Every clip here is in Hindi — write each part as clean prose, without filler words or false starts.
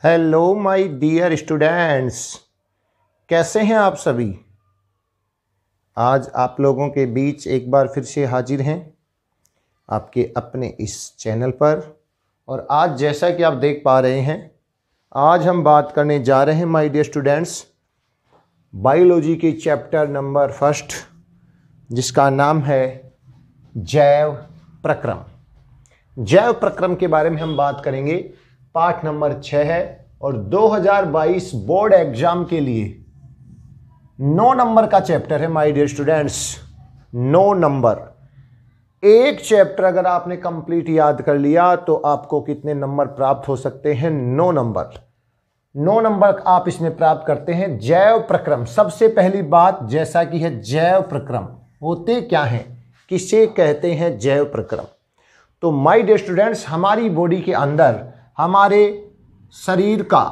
हेलो माय डियर स्टूडेंट्स, कैसे हैं आप सभी। आज आप लोगों के बीच एक बार फिर से हाजिर हैं आपके अपने इस चैनल पर। और आज जैसा कि आप देख पा रहे हैं, आज हम बात करने जा रहे हैं माय डियर स्टूडेंट्स बायोलॉजी के चैप्टर नंबर 1, जिसका नाम है जैव प्रक्रम। जैव प्रक्रम के बारे में हम बात करेंगे। पाठ नंबर 6 है और 2022 बोर्ड एग्जाम के लिए 9 नंबर का चैप्टर है माय डियर स्टूडेंट्स। 9 नंबर, एक चैप्टर अगर आपने कंप्लीट याद कर लिया तो आपको कितने नंबर प्राप्त हो सकते हैं? 9 नंबर। 9 नंबर आप इसमें प्राप्त करते हैं। जैव प्रक्रम, सबसे पहली बात जैसा कि है जैव प्रक्रम होते क्या हैं, किसे कहते हैं जैव प्रक्रम। तो माय डियर स्टूडेंट्स, हमारी बॉडी के अंदर हमारे शरीर का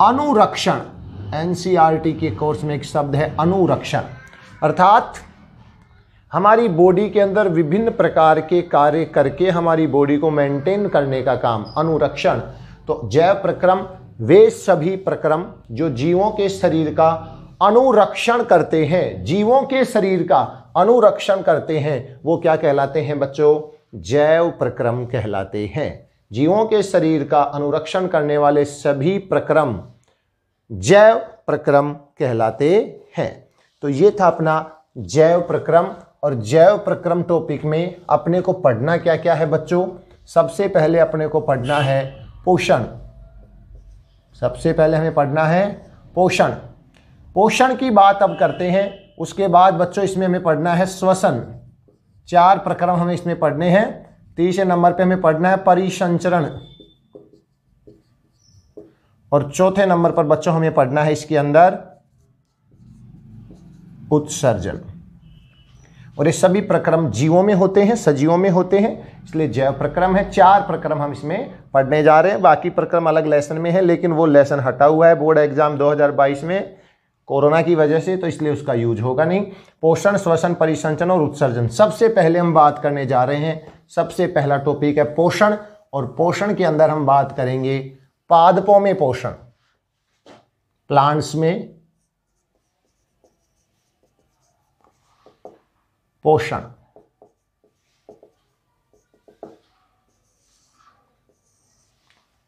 अनुरक्षण, एनसीईआरटी के कोर्स में एक शब्द है अनुरक्षण, अर्थात हमारी बॉडी के अंदर विभिन्न प्रकार के कार्य करके हमारी बॉडी को मेंटेन करने का काम अनुरक्षण। तो जैव प्रक्रम वे सभी प्रक्रम जो जीवों के शरीर का अनुरक्षण करते हैं, जीवों के शरीर का अनुरक्षण करते हैं, वो क्या कहलाते हैं बच्चों? जैव प्रक्रम कहलाते हैं। जीवों के शरीर का अनुरक्षण करने वाले सभी प्रक्रम जैव प्रक्रम कहलाते हैं। तो ये था अपना जैव प्रक्रम। और जैव प्रक्रम टॉपिक में अपने को पढ़ना क्या क्या है बच्चों? सबसे पहले अपने को पढ़ना है पोषण। सबसे पहले हमें पढ़ना है पोषण। पोषण की बात अब करते हैं। उसके बाद बच्चों इसमें हमें पढ़ना है श्वसन। 4 प्रक्रम हमें इसमें पढ़ने हैं। तीसरे नंबर पे हमें पढ़ना है परिसंचरण। और चौथे नंबर पर बच्चों हमें पढ़ना है इसके अंदर उत्सर्जन। और ये सभी प्रक्रम जीवों में होते हैं, सजीवों में होते हैं, इसलिए जैव प्रक्रम है। 4 प्रक्रम हम इसमें पढ़ने जा रहे हैं। बाकी प्रक्रम अलग लेसन में है, लेकिन वो लेसन हटा हुआ है बोर्ड एग्जाम 2022 में कोरोना की वजह से, तो इसलिए उसका यूज होगा नहीं। पोषण, श्वसन, परिसंचरण और उत्सर्जन। सबसे पहले हम बात करने जा रहे हैं, सबसे पहला टॉपिक है पोषण। और पोषण के अंदर हम बात करेंगे पादपों में पोषण, प्लांट्स में पोषण।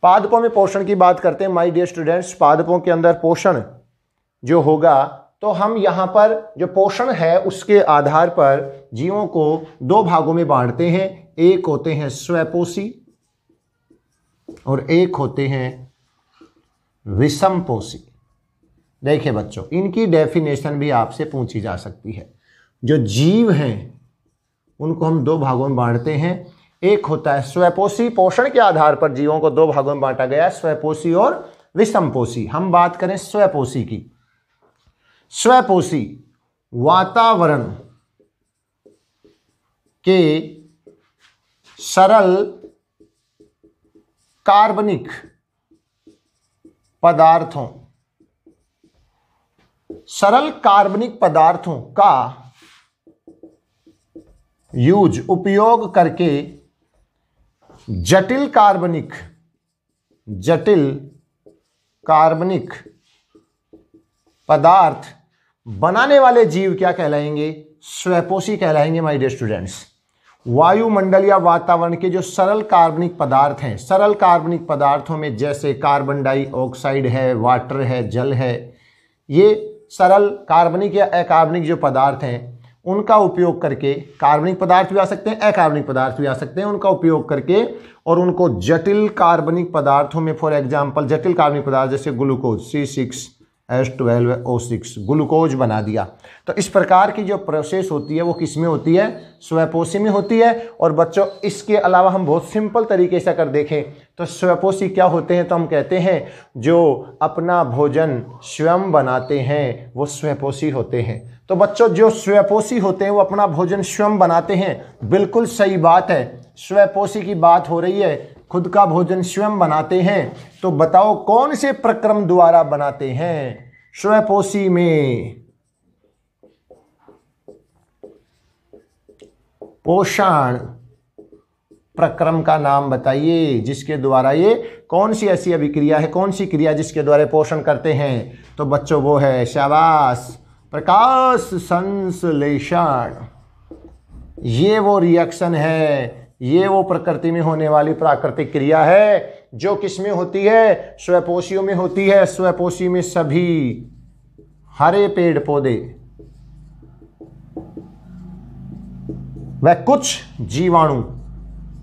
पादपों में पोषण की बात करते हैं माय डियर स्टूडेंट्स। पादपों के अंदर पोषण जो होगा, तो हम यहां पर जो पोषण है उसके आधार पर जीवों को 2 भागों में बांटते हैं। एक होते हैं स्वपोषी और एक होते हैं विषमपोषी। देखिए बच्चों, इनकी डेफिनेशन भी आपसे पूछी जा सकती है। जो जीव हैं उनको हम 2 भागों में बांटते हैं। एक होता है स्वपोषी, पोषण के आधार पर जीवों को 2 भागों में बांटा गया है, स्वपोषी और विषमपोषी। हम बात करें स्वपोषी की। स्वपोषी वातावरण के सरल कार्बनिक पदार्थों का उपयोग करके जटिल कार्बनिक पदार्थ बनाने वाले जीव क्या कहलाएंगे? स्वपोषी कहलाएंगे माय डियर स्टूडेंट्स। वायुमंडल या वातावरण के जो सरल कार्बनिक पदार्थ हैं, सरल कार्बनिक पदार्थों में जैसे कार्बन डाइऑक्साइड है, वाटर है, जल है, ये सरल कार्बनिक या अकार्बनिक जो पदार्थ हैं उनका उपयोग करके, कार्बनिक पदार्थ भी आ सकते हैं, अकार्बनिक पदार्थ भी आ सकते हैं, उनका उपयोग करके और उनको जटिल कार्बनिक पदार्थों में, फॉर एग्जांपल जटिल कार्बनिक पदार्थ जैसे ग्लूकोज C6H12O6 ग्लूकोज बना दिया। तो इस प्रकार की जो प्रोसेस होती है वो किस में होती है? स्वपोषी में होती है। और बच्चों इसके अलावा हम बहुत सिंपल तरीके से अगर देखें तो स्वपोषी क्या होते हैं, तो हम कहते हैं जो अपना भोजन स्वयं बनाते हैं वो स्वपोषी होते हैं। तो बच्चों जो स्वपोषी होते हैं वो अपना भोजन स्वयं बनाते हैं, बिल्कुल सही बात है। स्वपोषी की बात हो रही है, खुद का भोजन स्वयं बनाते हैं। तो बताओ कौन से प्रक्रम द्वारा बनाते हैं? स्वपोषी में पोषण, प्रक्रम का नाम बताइए जिसके द्वारा ये कौन सी ऐसी अभिक्रिया है, कौन सी क्रिया जिसके द्वारा पोषण करते हैं? तो बच्चों वो है, शाबाश, प्रकाश संश्लेषण। ये वो रिएक्शन है, ये वो प्रकृति में होने वाली प्राकृतिक क्रिया है जो किसमें होती है? स्वपोषियों में होती है। स्वपोषी में सभी हरे पेड़ पौधे व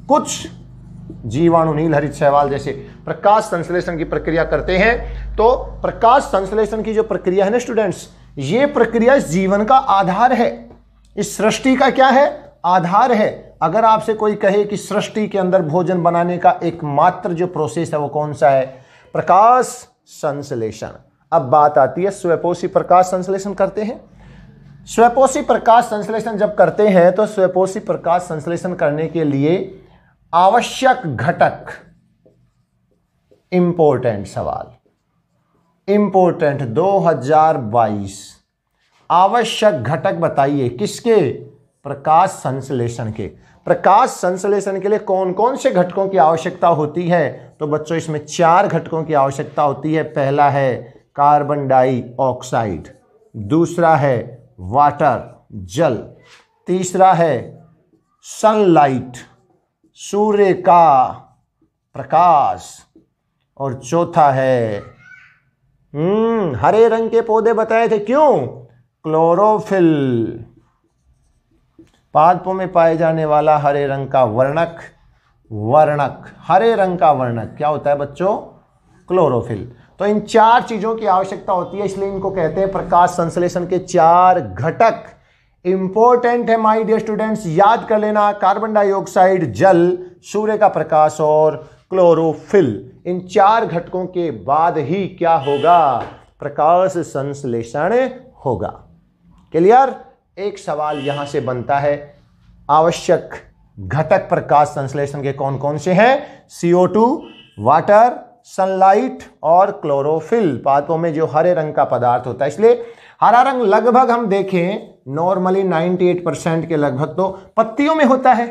कुछ जीवाणु नील हरित शैवाल जैसे प्रकाश संश्लेषण की प्रक्रिया करते हैं। तो प्रकाश संश्लेषण की जो प्रक्रिया है ना स्टूडेंट्स, ये प्रक्रिया इस जीवन का आधार है, इस सृष्टि का क्या है? आधार है। अगर आपसे कोई कहे कि सृष्टि के अंदर भोजन बनाने का एकमात्र जो प्रोसेस है वो कौन सा है? प्रकाश संश्लेषण। अब बात आती है स्वपोषी प्रकाश संश्लेषण करते हैं। स्वपोषी प्रकाश संश्लेषण जब करते हैं तो स्वपोषी प्रकाश संश्लेषण करने के लिए आवश्यक घटक, इंपॉर्टेंट सवाल, इंपॉर्टेंट 2022, आवश्यक घटक बताइए किसके? प्रकाश संश्लेषण के। प्रकाश संश्लेषण के लिए कौन कौन से घटकों की आवश्यकता होती है? तो बच्चों इसमें 4 घटकों की आवश्यकता होती है। पहला है कार्बन डाइऑक्साइड, दूसरा है वाटर जल, तीसरा है सनलाइट सूर्य का प्रकाश, और चौथा है हरे रंग के पौधे बताए थे, क्यों? क्लोरोफिल, पादपों में पाए जाने वाला हरे रंग का वर्णक, हरे रंग का वर्णक क्या होता है बच्चों? क्लोरोफिल। तो इन 4 चीजों की आवश्यकता होती है, इसलिए इनको कहते हैं प्रकाश संश्लेषण के 4 घटक। इंपॉर्टेंट है माय डियर स्टूडेंट्स, याद कर लेना, कार्बन डाइऑक्साइड, जल, सूर्य का प्रकाश और क्लोरोफिल। इन 4 घटकों के बाद ही क्या होगा? प्रकाश संश्लेषण होगा। क्लियर? एक सवाल यहां से बनता है, आवश्यक घटक प्रकाश संश्लेषण के कौन कौन से हैं? CO2, वाटर, सनलाइट और क्लोरोफिल, पादपों में जो हरे रंग का पदार्थ होता है। इसलिए हरा रंग लगभग हम देखें नॉर्मली 98% के लगभग तो पत्तियों में होता है।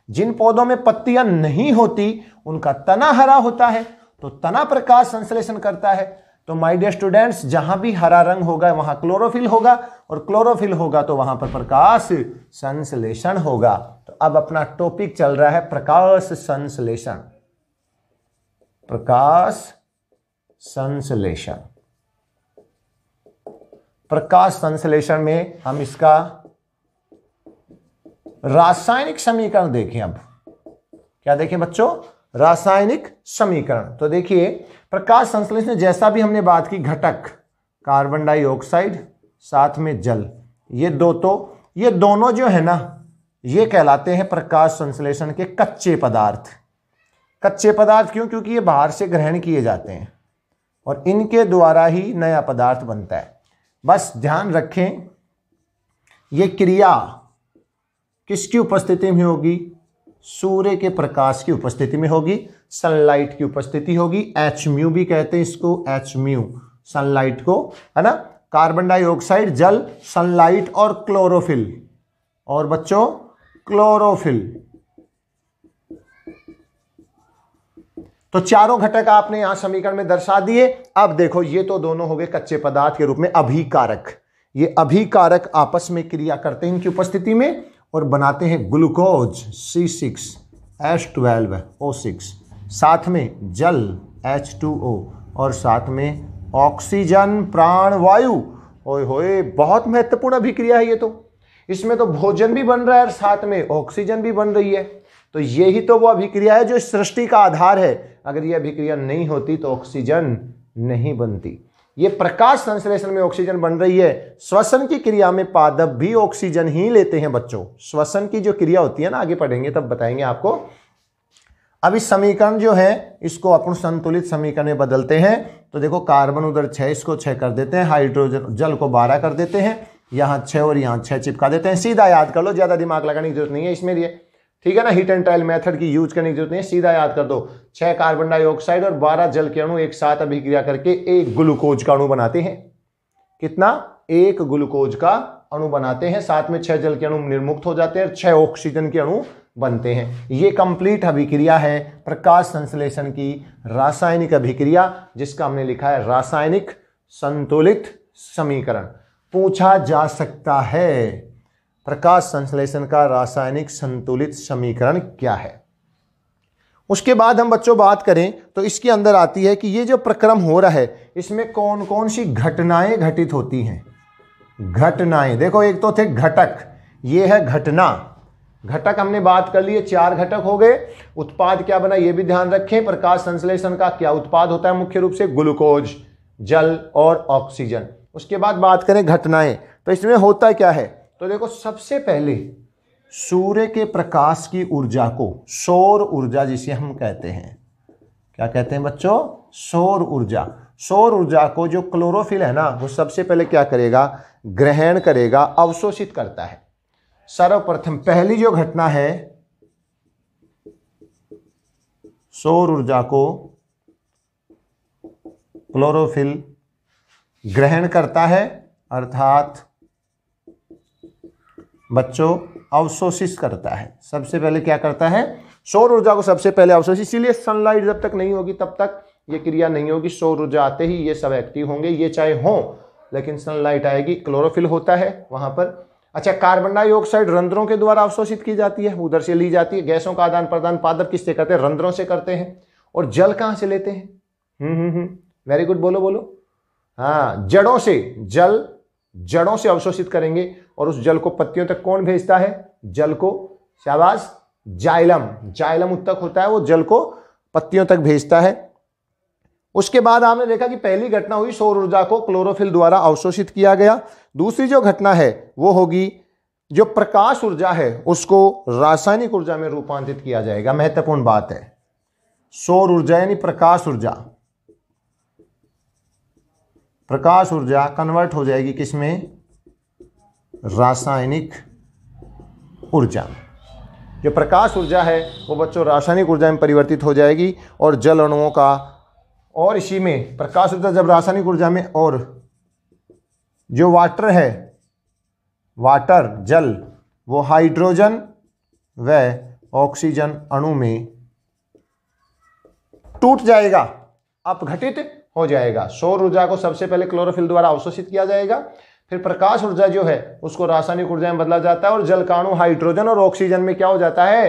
जिन पौधों में पत्तियां नहीं होती उनका तना हरा होता है, तो तना प्रकाश संश्लेषण करता है। तो माय डियर स्टूडेंट्स, जहां भी हरा रंग होगा वहां क्लोरोफिल होगा, और क्लोरोफिल होगा तो वहां पर प्रकाश संश्लेषण होगा। तो अब अपना टॉपिक चल रहा है प्रकाश संश्लेषण। प्रकाश संश्लेषण, प्रकाश संश्लेषण में हम इसका रासायनिक समीकरण देखें। अब क्या देखें बच्चों? रासायनिक समीकरण। तो देखिए, प्रकाश संश्लेषण जैसा भी हमने बात की, घटक कार्बन डाइऑक्साइड साथ में जल, ये दोनों जो है ना, ये कहलाते हैं प्रकाश संश्लेषण के कच्चे पदार्थ। कच्चे पदार्थ क्यों? क्योंकि ये बाहर से ग्रहण किए जाते हैं और इनके द्वारा ही नया पदार्थ बनता है। बस ध्यान रखें, ये क्रिया किसकी उपस्थिति में होगी? सूर्य के प्रकाश की उपस्थिति में होगी, सनलाइट की उपस्थिति होगी। HMu भी कहते हैं इसको, HMu सनलाइट को, है ना। कार्बन डाइऑक्साइड, जल, सनलाइट और क्लोरोफिल, और बच्चों क्लोरोफिल। तो चारों घटक आपने यहां समीकरण में दर्शा दिए। अब देखो, ये तो दोनों हो गए कच्चे पदार्थ के रूप में अभिकारक। ये अभिकारक आपस में क्रिया करते हैं इनकी उपस्थिति में और बनाते हैं ग्लूकोज C6H12O6, साथ में जल H2O और साथ में ऑक्सीजन प्राणवायु। ओए होए, बहुत महत्वपूर्ण अभिक्रिया है ये तो। इसमें तो भोजन भी बन रहा है और साथ में ऑक्सीजन भी बन रही है। तो यही तो वो अभिक्रिया है जो इस सृष्टि का आधार है। अगर ये अभिक्रिया नहीं होती तो ऑक्सीजन नहीं बनती। ये प्रकाश संश्लेषण में ऑक्सीजन बन रही है। श्वसन की क्रिया में पादप भी ऑक्सीजन ही लेते हैं बच्चों। श्वसन की जो क्रिया होती है ना, आगे पढ़ेंगे तब बताएंगे आपको। अब इस समीकरण जो है इसको अपन संतुलित समीकरण में बदलते हैं। तो देखो, कार्बन उधर 6, इसको 6 कर देते हैं, हाइड्रोजन जल को 12 कर देते हैं, यहाँ 6 और यहाँ 6 चिपका देते हैं। सीधा याद कर लो, ज्यादा दिमाग लगाने की जरूरत नहीं है इसमें लिए, ठीक है ना। हीट एंड ट्रायल मेथड की यूज करने की जरूरत नहीं है, सीधा याद कर दो। 6 कार्बन डाइऑक्साइड और 12 जल के अणु एक साथ अभिक्रिया करके एक ग्लूकोज का अणु बनाते हैं। कितना? एक ग्लूकोज का अणु बनाते हैं। साथ में 6 जल के अणु निर्मुक्त हो जाते हैं और 6 ऑक्सीजन के अणु बनते हैं। ये कंप्लीट अभिक्रिया है प्रकाश संश्लेषण की रासायनिक अभिक्रिया, जिसका हमने लिखा है रासायनिक संतुलित समीकरण। पूछा जा सकता है प्रकाश संश्लेषण का रासायनिक संतुलित समीकरण क्या है। उसके बाद हम बच्चों बात करें तो इसके अंदर आती है कि ये जो प्रक्रम हो रहा है इसमें कौन कौन सी घटनाएं घटित होती हैं। घटनाएं देखो, एक तो थे घटक, ये है घटना। घटक हमने बात कर लिए, 4 घटक हो गए। उत्पाद क्या बना ये भी ध्यान रखें। प्रकाश संश्लेषण का क्या उत्पाद होता है, मुख्य रूप से ग्लूकोज, जल और ऑक्सीजन। उसके बाद बात करें घटनाएं, तो इसमें होता क्या है, तो देखो सबसे पहले सूर्य के प्रकाश की ऊर्जा को, सौर ऊर्जा जिसे हम कहते हैं, क्या कहते हैं बच्चों, सौर ऊर्जा। सौर ऊर्जा को जो क्लोरोफिल है ना, वो सबसे पहले क्या करेगा, ग्रहण करेगा, अवशोषित करता है। सर्वप्रथम पहली जो घटना है, सौर ऊर्जा को क्लोरोफिल ग्रहण करता है, अर्थात बच्चों अवशोषित करता है। सबसे पहले क्या करता है, सौर ऊर्जा को सबसे पहले अवशोषित। इसीलिए सनलाइट जब तक नहीं होगी तब तक ये क्रिया नहीं होगी। सौर ऊर्जा आते ही ये सब एक्टिव होंगे, ये चाहे हो, लेकिन सनलाइट आएगी, क्लोरोफिल होता है वहां पर। अच्छा, कार्बन डाइऑक्साइड रंध्रों के द्वारा अवशोषित की जाती है, उधर से ली जाती है। गैसों का आदान प्रदान पादप किससे करते हैं, रंध्रों से करते हैं। और जल कहां से लेते हैं, वेरी गुड, बोलो बोलो, हाँ, जड़ों से। जल जड़ों से अवशोषित करेंगे और उस जल को पत्तियों तक कौन भेजता है, जल को, शाबाश, जाइलम। जाइलम उत्तक होता है, वो जल को पत्तियों तक भेजता है। उसके बाद आपने देखा कि पहली घटना हुई, सौर ऊर्जा को क्लोरोफिल द्वारा अवशोषित किया गया। दूसरी जो घटना है वो होगी, जो प्रकाश ऊर्जा है उसको रासायनिक ऊर्जा में रूपांतरित किया जाएगा। महत्वपूर्ण बात है, सौर ऊर्जा यानी प्रकाश ऊर्जा, प्रकाश ऊर्जा कन्वर्ट हो जाएगी किसमें, रासायनिक ऊर्जा। जो प्रकाश ऊर्जा है वो बच्चों रासायनिक ऊर्जा में परिवर्तित हो जाएगी और जल अणुओं का, और इसी में प्रकाश ऊर्जा जब रासायनिक ऊर्जा में, और जो वाटर है, वाटर जल, वो हाइड्रोजन व ऑक्सीजन अणु में टूट जाएगा, अपघटित हो जाएगा। सौर ऊर्जा को सबसे पहले क्लोरोफिल द्वारा अवशोषित किया जाएगा, फिर प्रकाश ऊर्जा जो है उसको रासायनिक ऊर्जा में बदला जाता है और जल का अणु हाइड्रोजन और ऑक्सीजन में क्या हो जाता है,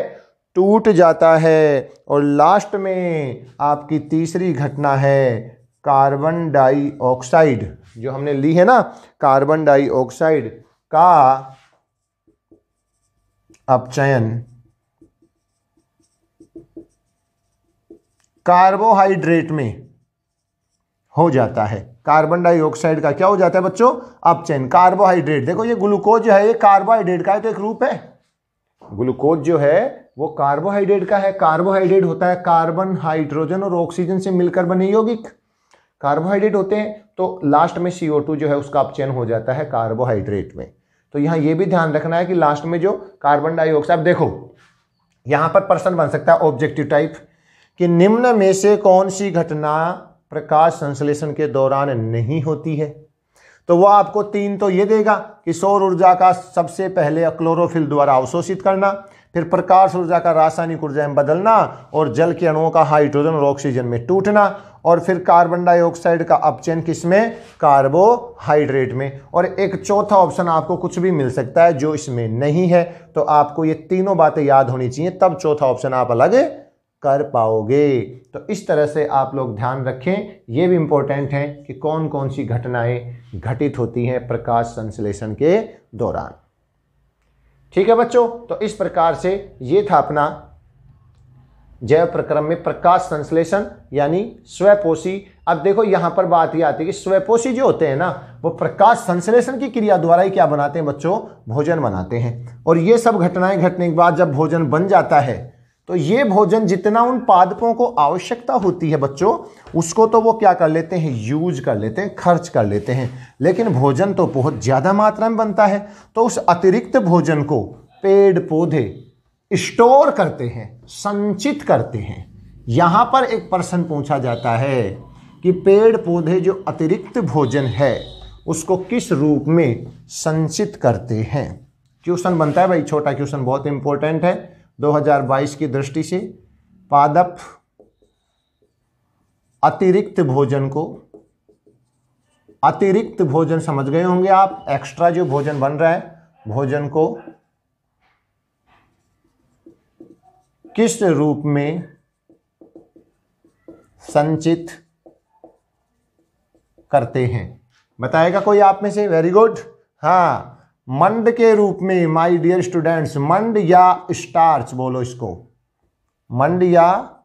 टूट जाता है। और लास्ट में आपकी तीसरी घटना है कार्बन डाइऑक्साइड, जो हमने ली है ना, कार्बन डाइऑक्साइड का अपचयन कार्बोहाइड्रेट में हो जाता है। कार्बन डाइऑक्साइड का क्या हो जाता है बच्चों, अपचयन। कार्बोहाइड्रेट, देखो ये ग्लूकोज जो है ये कार्बोहाइड्रेट का है, तो एक रूप है। ग्लूकोज जो है वो कार्बोहाइड्रेट का है। कार्बोहाइड्रेट होता है कार्बन, हाइड्रोजन और ऑक्सीजन से मिलकर बने यौगिक कार्बोहाइड्रेट होते हैं। तो लास्ट में CO2 जो है उसका अपचयन हो जाता है कार्बोहाइड्रेट में। तो यहां ये भी ध्यान रखना है कि लास्ट में जो कार्बन डाइऑक्साइड, देखो यहां पर प्रश्न बन सकता है ऑब्जेक्टिव टाइप, कि निम्न में से कौन सी घटना प्रकाश संश्लेषण के दौरान नहीं होती है। तो वह आपको 3 तो ये देगा कि सौर ऊर्जा का सबसे पहले क्लोरोफिल द्वारा अवशोषित करना, फिर प्रकाश ऊर्जा का रासायनिक ऊर्जा में बदलना, और जल के अणुओं का हाइड्रोजन और ऑक्सीजन में टूटना, और फिर कार्बन डाइऑक्साइड का अपचयन किसमें, कार्बोहाइड्रेट में। और एक चौथा ऑप्शन आपको कुछ भी मिल सकता है जो इसमें नहीं है। तो आपको ये तीनों बातें याद होनी चाहिए, तब चौथा ऑप्शन आप अलग कर पाओगे। तो इस तरह से आप लोग ध्यान रखें, ये भी इंपॉर्टेंट है कि कौन कौन सी घटनाएं घटित होती हैं प्रकाश संश्लेषण के दौरान। ठीक है बच्चों, तो इस प्रकार से ये था अपना जैव प्रक्रम में प्रकाश संश्लेषण यानी स्वपोषी। अब देखो यहां पर बात ये आती है कि स्वपोषी जो होते हैं ना, वो प्रकाश संश्लेषण की क्रिया द्वारा ही क्या बनाते हैं बच्चों, भोजन बनाते हैं। और ये सब घटनाएं घटने के बाद जब भोजन बन जाता है, तो ये भोजन जितना उन पादपों को आवश्यकता होती है बच्चों, उसको तो वो क्या कर लेते हैं, यूज कर लेते हैं, खर्च कर लेते हैं। लेकिन भोजन तो बहुत ज्यादा मात्रा में बनता है, तो उस अतिरिक्त भोजन को पेड़ पौधे स्टोर करते हैं, संचित करते हैं। यहां पर एक प्रश्न पूछा जाता है कि पेड़ पौधे जो अतिरिक्त भोजन है उसको किस रूप में संचित करते हैं। क्वेश्चन बनता है भाई, छोटा क्वेश्चन बहुत इंपॉर्टेंट है, 2022 की दृष्टि से पादप अतिरिक्त भोजन समझ गए होंगे आप, एक्स्ट्रा जो भोजन बन रहा है, भोजन को किस रूप में संचित करते हैं, बताएगा कोई आप में से? Very good. हाँ, मंड के रूप में माय डियर स्टूडेंट्स, मंड या स्टार्च बोलो इसको, मंड या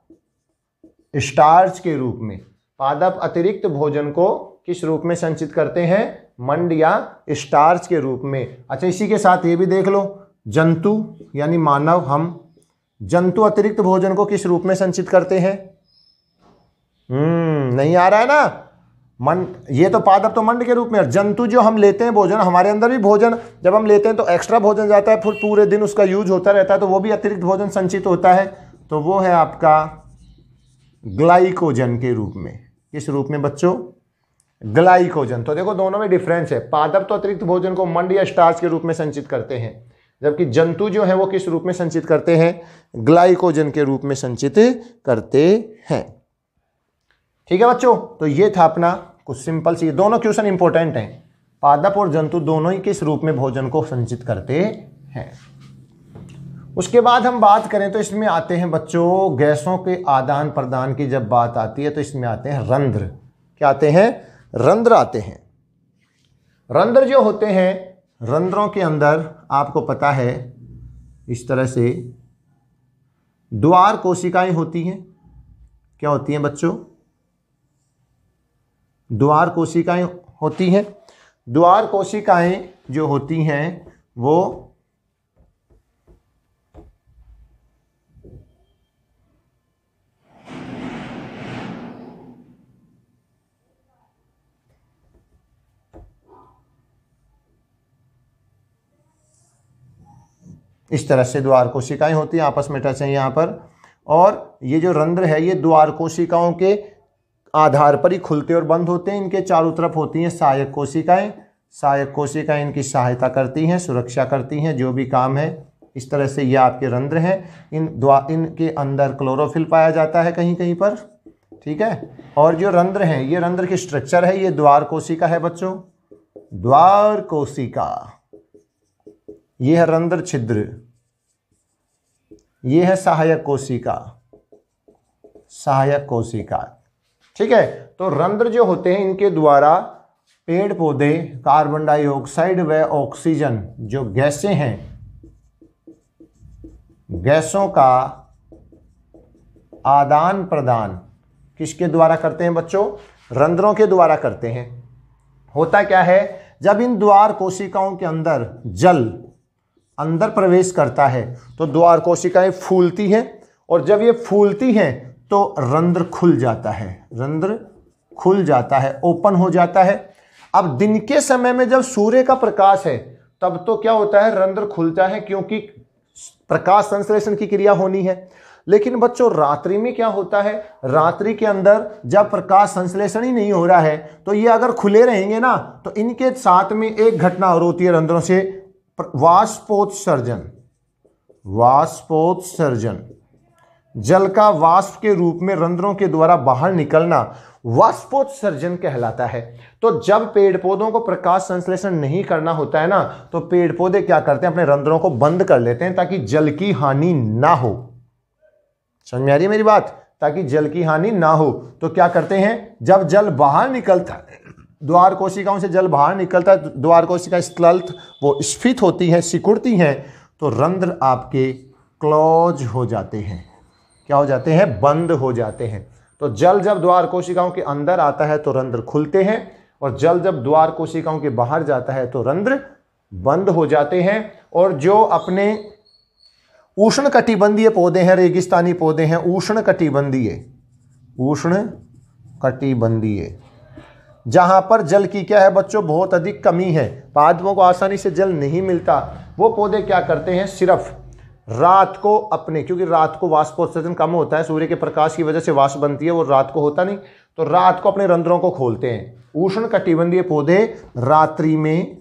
स्टार्च के रूप में पादप अतिरिक्त भोजन को किस रूप में संचित करते हैं? मंड या स्टार्च के रूप में। अच्छा, इसी के साथ ये भी देख लो, जंतु यानी मानव, हम जंतु अतिरिक्त भोजन को किस रूप में संचित करते हैं? नहीं आ रहा है ना? मंड, ये तो पादप तो मंड के रूप में, जंतु जो हम लेते हैं भोजन, हमारे अंदर भी भोजन जब हम लेते हैं तो एक्स्ट्रा भोजन जाता है, फिर पूरे दिन उसका यूज होता रहता है, तो वो भी अतिरिक्त भोजन संचित होता है, तो वो है आपका ग्लाइकोजन के रूप में। किस रूप में बच्चों? ग्लाइकोजन। तो देखो दोनों में डिफरेंस है, पादप तो अतिरिक्त भोजन को मंड या स्टार्च के रूप में संचित करते हैं, जबकि जंतु जो है वो किस रूप में संचित करते हैं? ग्लाइकोजन के रूप में संचित करते हैं। ठीक है बच्चों, तो ये था अपना कुछ सिंपल सी, दोनों क्वेश्चन इंपॉर्टेंट हैं, पादप और जंतु दोनों ही किस रूप में भोजन को संचित करते हैं। उसके बाद हम बात करें तो इसमें आते हैं बच्चों गैसों के आदान प्रदान की जब बात आती है तो इसमें आते हैं रंध्र। क्या आते हैं? रंध्र आते हैं। रंध्र जो होते हैं, रंध्रों के अंदर आपको पता है इस तरह से द्वार कोशिकाएं होती हैं। क्या होती हैं बच्चों? द्वार कोशिकाएं होती हैं। द्वार कोशिकाएं जो होती हैं वो इस तरह से द्वार कोशिकाएं होती हैं, आपस में टच हैं यहाँ पर, और ये जो रंध्र है ये द्वार कोशिकाओं के आधार पर ही खुलते और बंद होते हैं। इनके चारों तरफ होती हैं सहायक कोशिकाएं। सहायक कोशिकाएं इनकी सहायता करती हैं, सुरक्षा करती हैं, जो भी काम है। इस तरह से ये आपके रंध्र हैं। इनके अंदर क्लोरोफिल पाया जाता है कहीं कहीं पर, ठीक है। और जो रंध्र हैं, ये रंध्र की स्ट्रक्चर है, ये द्वार कोशिका है बच्चों, द्वार कोशिका। ये है रंध्र छिद्र, ये है सहायक कोशिका, सहायक कोशिका, ठीक है। तो रंध्र जो होते हैं इनके द्वारा पेड़ पौधे कार्बन डाइऑक्साइड व ऑक्सीजन जो गैसें हैं, गैसों का आदान प्रदान किसके द्वारा करते हैं बच्चों? रंध्रों के द्वारा करते हैं। होता क्या है, जब इन द्वार कोशिकाओं के अंदर जल अंदर प्रवेश करता है तो द्वार कोशिकाएं फूलती हैं, और जब ये फूलती हैं तो रंध्र खुल जाता है, रंध्र खुल जाता है, ओपन हो जाता है। अब दिन के समय में जब सूर्य का प्रकाश है तब तो क्या होता है, रंध्र खुलता है, क्योंकि प्रकाश संश्लेषण की क्रिया होनी है। लेकिन बच्चों रात्रि में क्या होता है, रात्रि के अंदर जब प्रकाश संश्लेषण ही नहीं हो रहा है तो ये अगर खुले रहेंगे ना, तो इनके साथ में एक घटना और होती है रंध्रों से, वाष्पोत्सर्जन। वाष्पोत्सर्जन, जल का वाष्प के रूप में रंध्रों के द्वारा बाहर निकलना वाष्पोत्सर्जन कहलाता है। तो जब पेड़ पौधों को प्रकाश संश्लेषण नहीं करना होता है ना, तो पेड़ पौधे क्या करते हैं, अपने रंध्रों को बंद कर लेते हैं ताकि जल की हानि ना हो। समझ में आ रही है मेरी बात? ताकि जल की हानि ना हो तो क्या करते हैं, जब जल बाहर निकलता है, द्वार कोशिकाओं से जल बाहर निकलता है, द्वार कोशिका स्थल्थ वो स्फीत होती हैं, सिकुड़ती हैं, तो रंध्र आपके क्लोज हो जाते हैं। क्या हो जाते हैं? बंद हो जाते हैं। तो जल जब द्वार कोशिकाओं के अंदर आता है तो रंध्र खुलते हैं, और जल जब द्वार कोशिकाओं के बाहर जाता है तो रंध्र बंद हो जाते हैं। और जो अपने उष्ण कटिबंधीय पौधे हैं, रेगिस्तानी पौधे हैं, उष्ण कटिबंधीय, जहां पर जल की क्या है बच्चों, बहुत अधिक कमी है, पादपों को आसानी से जल नहीं मिलता, वो पौधे क्या करते हैं, सिर्फ रात को अपने, क्योंकि रात को वाष्पोत्सर्जन कम होता है, सूर्य के प्रकाश की वजह से वाष्प बनती है, वो रात को होता नहीं, तो रात को अपने रंध्रों को खोलते हैं। उष्ण कटिबंधीय पौधे रात्रि में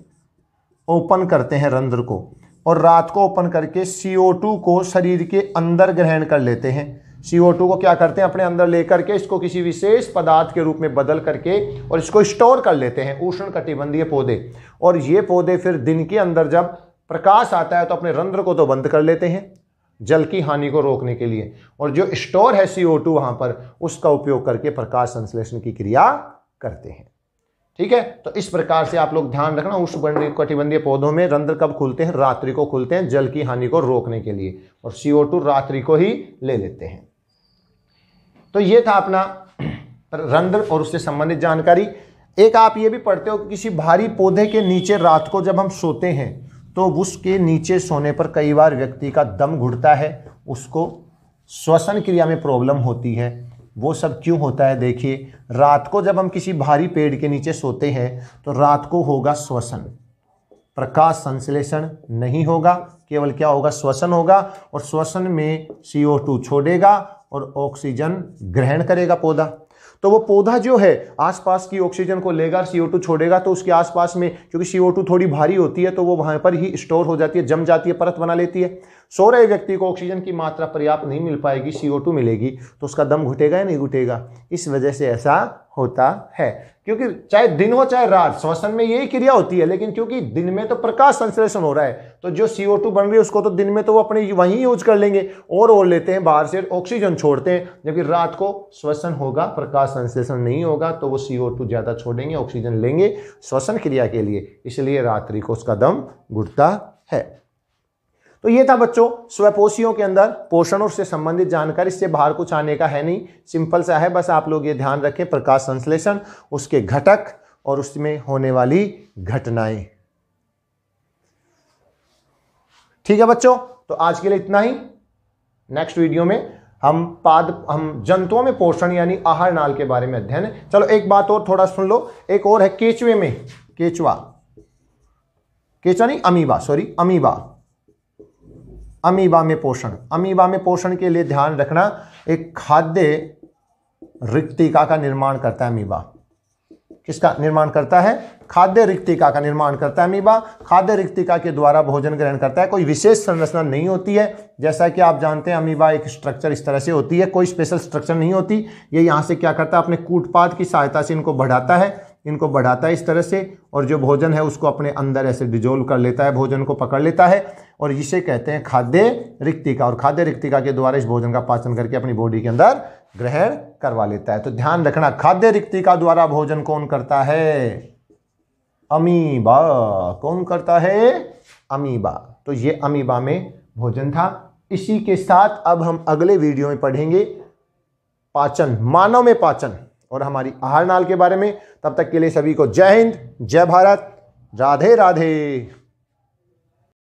ओपन करते हैं रंध्र को, और रात को ओपन करके CO2 को शरीर के अंदर ग्रहण कर लेते हैं। CO2 को क्या करते हैं, अपने अंदर लेकर के इसको किसी विशेष पदार्थ के रूप में बदल करके और इसको स्टोर कर लेते हैं उष्णकटिबंधीय पौधे। और ये पौधे फिर दिन के अंदर जब प्रकाश आता है तो अपने रंध्र को तो बंद कर लेते हैं जल की हानि को रोकने के लिए, और जो स्टोर है CO2 वहां पर उसका उपयोग करके प्रकाश संश्लेषण की क्रिया करते हैं। ठीक है, तो इस प्रकार से आप लोग ध्यान रखना, उष्णकटिबंधीय पौधों में रंध्र कब खुलते हैं, रात्रि को खुलते हैं जल की हानि को रोकने के लिए, और CO2 रात्रि को ही ले लेते हैं। तो ये था अपना रंध्र और उससे संबंधित जानकारी। एक आप ये भी पढ़ते हो कि किसी भारी पौधे के नीचे रात को जब हम सोते हैं तो उसके नीचे सोने पर कई बार व्यक्ति का दम घुटता है, उसको श्वसन क्रिया में प्रॉब्लम होती है। वो सब क्यों होता है, देखिए रात को जब हम किसी भारी पेड़ के नीचे सोते हैं तो रात को होगा श्वसन, प्रकाश संश्लेषण नहीं होगा, केवल क्या होगा, श्वसन होगा, और श्वसन में CO2 छोड़ेगा और ऑक्सीजन ग्रहण करेगा पौधा। तो वो पौधा जो है आसपास की ऑक्सीजन को लेगा, CO2 छोड़ेगा, तो उसके आसपास में क्योंकि CO2 थोड़ी भारी होती है तो वो वहां पर ही स्टोर हो जाती है, जम जाती है, परत बना लेती है। सो रहे व्यक्ति को ऑक्सीजन की मात्रा पर्याप्त नहीं मिल पाएगी, CO2 मिलेगी तो उसका दम घुटेगा या नहीं घुटेगा। इस वजह से ऐसा होता है, क्योंकि चाहे दिन हो चाहे रात श्वसन में यही क्रिया होती है, लेकिन क्योंकि दिन में तो प्रकाश संश्लेषण हो रहा है तो जो CO2 बन रही है उसको तो दिन में तो वो अपने वहीं यूज कर लेंगे और लेते हैं बाहर से, ऑक्सीजन छोड़ते हैं, जबकि रात को श्वसन होगा, प्रकाश संश्लेषण नहीं होगा, तो वो CO2 ज्यादा छोड़ेंगे, ऑक्सीजन लेंगे श्वसन क्रिया के लिए, इसलिए रात्रि को उसका दम घुटता है। तो ये था बच्चों स्वपोषियों के अंदर पोषण और उससे संबंधित जानकारी। इससे बाहर कुछ आने का है नहीं, सिंपल सा है, बस आप लोग ये ध्यान रखें प्रकाश संश्लेषण, उसके घटक और उसमें होने वाली घटनाएं। ठीक है बच्चों, तो आज के लिए इतना ही। नेक्स्ट वीडियो में हम जंतुओं में पोषण यानी आहार नाल के बारे में अध्ययन। चलो एक बात और थोड़ा सुन लो, एक और है केचुए में, केचुआ नहीं अमीबा में पोषण। अमीबा में पोषण के लिए ध्यान रखना, एक खाद्य रिक्तिका का निर्माण करता है अमीबा। किसका निर्माण करता है, खाद्य रिक्तिका का निर्माण करता है अमीबा। खाद्य रिक्तिका के द्वारा भोजन ग्रहण करता है, कोई विशेष संरचना नहीं होती है, जैसा कि आप जानते हैं अमीबा एक स्ट्रक्चर इस तरह से होती है, कोई स्पेशल स्ट्रक्चर नहीं होती। ये यहाँ से क्या करता है, अपने कूटपाद की सहायता से इनको बढ़ाता है इस तरह से, और जो भोजन है उसको अपने अंदर ऐसे डिजोल्व कर लेता है, भोजन को पकड़ लेता है, और इसे कहते हैं खाद्य रिक्तिका। और खाद्य रिक्तिका के द्वारा इस भोजन का पाचन करके अपनी बॉडी के अंदर ग्रहण करवा लेता है। तो ध्यान रखना, खाद्य रिक्तिका द्वारा भोजन कौन करता है, अमीबा। कौन करता है, अमीबा। तो ये अमीबा में भोजन था। इसी के साथ अब हम अगले वीडियो में पढ़ेंगे पाचन, मानव में पाचन और हमारी आहार नाल के बारे में। तब तक के लिए सभी को जय हिंद, जय भारत, राधे राधे।